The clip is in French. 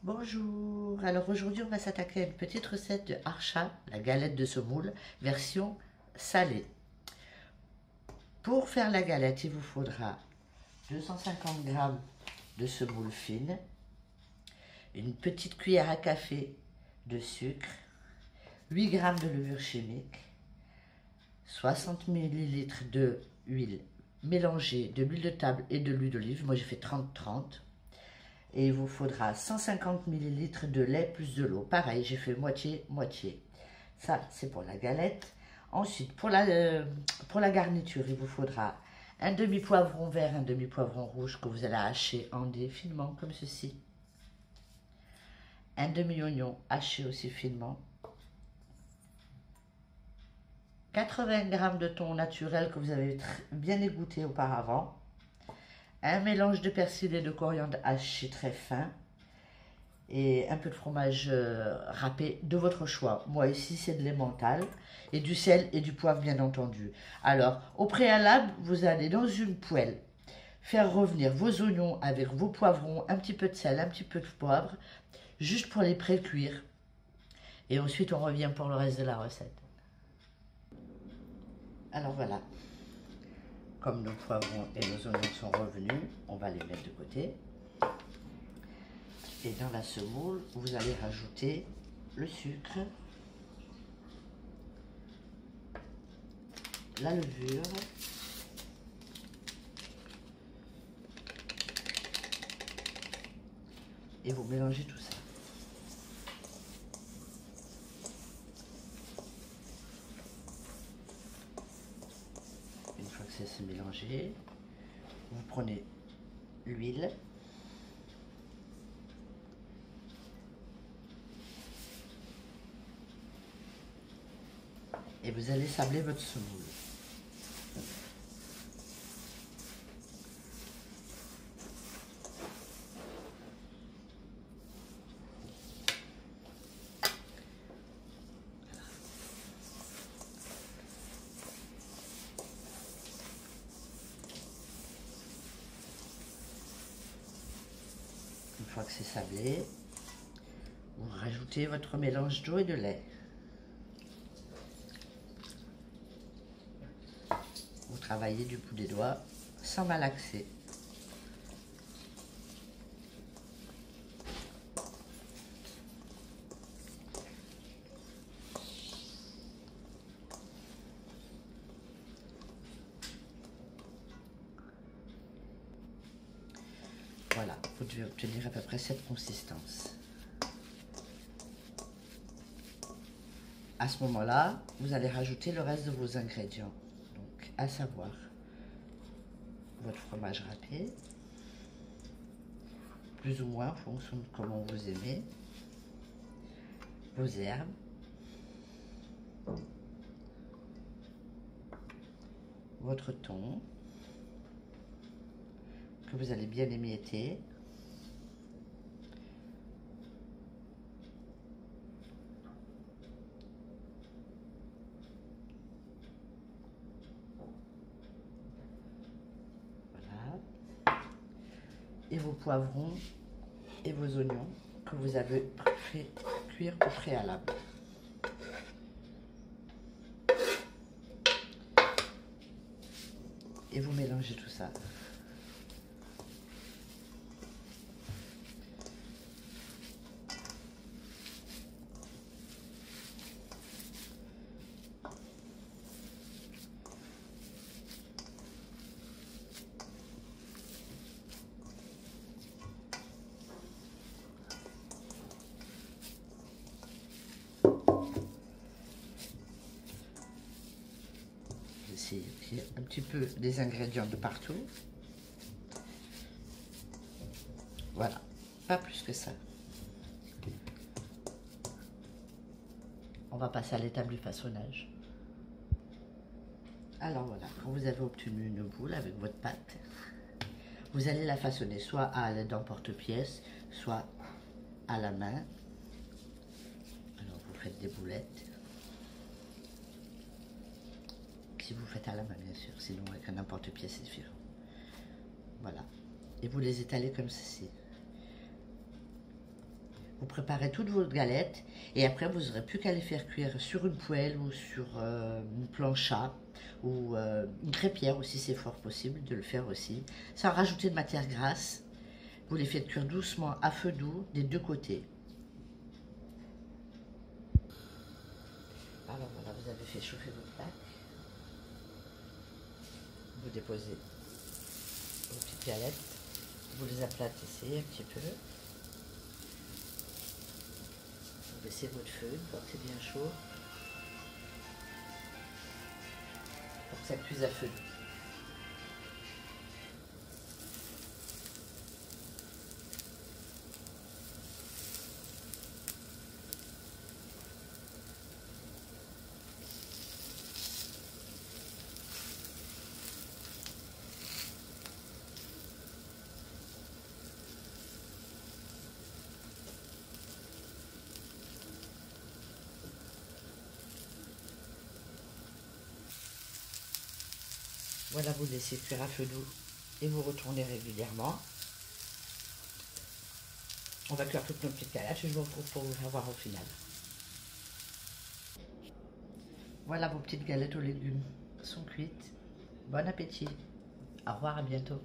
Bonjour, alors aujourd'hui on va s'attaquer à une petite recette de archa, la galette de semoule, version salée. Pour faire la galette, il vous faudra 250 g de semoule fine, une petite cuillère à café de sucre, 8 g de levure chimique, 60 ml de huile mélangée de l'huile de table et de l'huile d'olive, moi j'ai fait 30-30. Et il vous faudra 150 ml de lait plus de l'eau. Pareil, j'ai fait moitié-moitié. Ça, c'est pour la galette. Ensuite, pour la garniture, il vous faudra un demi-poivron vert, un demi-poivron rouge que vous allez hacher en dés finement, comme ceci. Un demi-oignon haché aussi finement. 80 g de thon naturel que vous avez bien égoutté auparavant. Un mélange de persil et de coriandre haché très fin. Et un peu de fromage râpé de votre choix. Moi ici c'est de l'emmental et du sel et du poivre bien entendu. Alors au préalable vous allez dans une poêle faire revenir vos oignons avec vos poivrons, un petit peu de sel, un petit peu de poivre, juste pour les pré-cuire. Et ensuite on revient pour le reste de la recette. Alors voilà, comme nos poivrons et nos oignons sont revenus, on va les mettre de côté. Et dans la semoule, vous allez rajouter le sucre, la levure, et vous mélangez tout ça. Une fois que c'est mélangé, vous prenez l'huile, et vous allez sabler votre semoule. Une fois que c'est sablé, vous rajoutez votre mélange d'eau et de lait. Vous travaillez du bout des doigts sans malaxer. Voilà, vous devez obtenir à peu près cette consistance. À ce moment-là, vous allez rajouter le reste de vos ingrédients. Donc, à savoir votre fromage râpé, plus ou moins en fonction de comment vous aimez, vos herbes, votre thon, que vous allez bien émietter, voilà, et vos poivrons et vos oignons que vous avez fait cuire au préalable. Et vous mélangez tout ça. J'essaie un petit peu des ingrédients de partout. Voilà, pas plus que ça. On va passer à l'étape du façonnage. Alors voilà, quand vous avez obtenu une boule avec votre pâte, vous allez la façonner soit à l'aide d'un porte-pièce, soit à la main. Alors vous faites des boulettes. Si vous faites à la main bien sûr, sinon avec un porte-pièce c'est différent. Voilà. Et vous les étalez comme ceci. Vous préparez toutes vos galettes et après vous n'aurez plus qu'à les faire cuire sur une poêle ou sur une plancha ou une crêpière aussi, c'est fort possible de le faire aussi, sans rajouter de matière grasse. Vous les faites cuire doucement à feu doux des deux côtés. Alors voilà, vous avez fait chauffer votre plaque. Vous déposez vos petites galettes, vous les aplatissez un petit peu. Vous baissez votre feu une fois que c'est bien chaud pour que ça cuise à feu doux. Voilà, vous laissez cuire à feu doux et vous retournez régulièrement. On va cuire toutes nos petites galettes et je vous retrouve pour vous faire voir au final. Voilà, vos petites galettes aux légumes sont cuites. Bon appétit. Au revoir, à bientôt.